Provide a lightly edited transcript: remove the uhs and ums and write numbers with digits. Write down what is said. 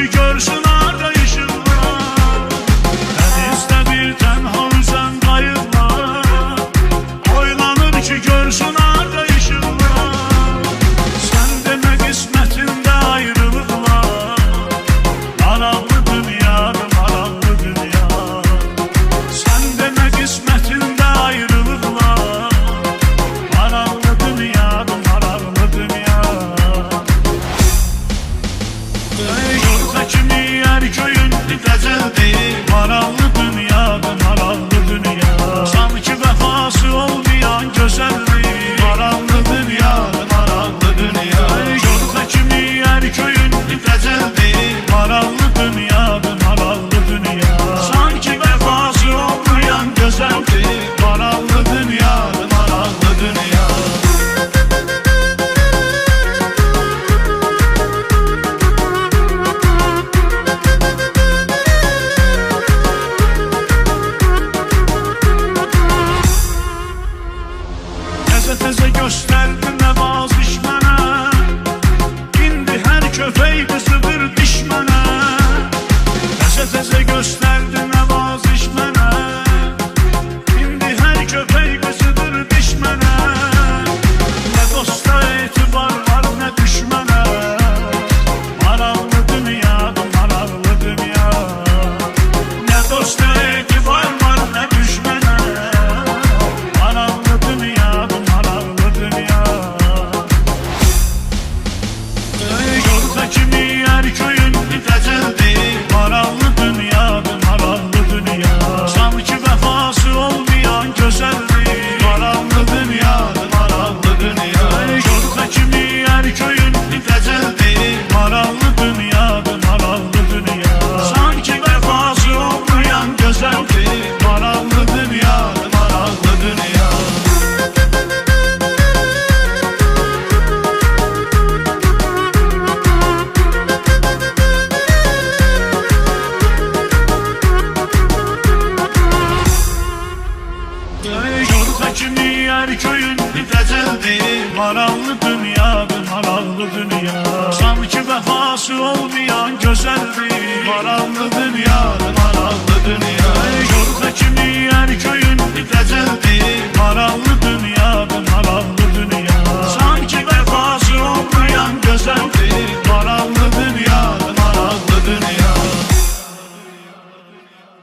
ki görsün arayışım var. Denizde bir tenha üzen kayıklar, oylanır ki görsün arayışım var. Sen deme kısmetinde ayrılıklar, maraqlı dünyadır maraqlı dünya. Sen deme kısmetinde ayrılıklar, maraqlı dünyadır maraqlı dünya. Yolda kimi yer köyün didəcəldir, maraqlı dünyadır maraqlı dünya. Sanki vəfası olmayan gözəldir, maraqlı dünyadır maraqlı dünya. Yolda kimi yer köyün didəcəldir, maraqlı dünyadır maraqlı dünya. Sanki vəfası olmayan gözəldir, maraqlı dünyadır maraqlı dünya. Təzə göstərdin nəvaziş mənə, indi hər köpək qızıdır diş mənə. Təzə göstərdin nəvaziş mənə, indi hər köpək qızıdır diş mənə. Nə dosta etibar var, nə düşmənə, maraqlı dünyadır maraqlı dünya. Nə dosta etibar var, nə düşmənə, maraqlı dünyadır maraqlı dünya. Yolda kimi yer köyün didəcəldir, maraqlı dünyadır maraqlı dünya. Sanki vəfası olmayan gözəldir, maraqlı dünyadır maraqlı dünya. Yolda kimi yer köyün didəcəldir, maraqlı dünyadır maraqlı dünya. Sanki vəfası olmayan gözəldir, maraqlı dünyadır maraqlı dünya. Yolda kimi yer köyün didəcəldir, maraqlı dünyadır maraqlı dünya. Sanki vəfası olmayan gözəldir, maraqlı dünyadır maraqlı dünya. Yolda kimi yer köyün didəcəldir, maraqlı dünyadır maraqlı dünya. Sanki vəfası olmayan gözəldir.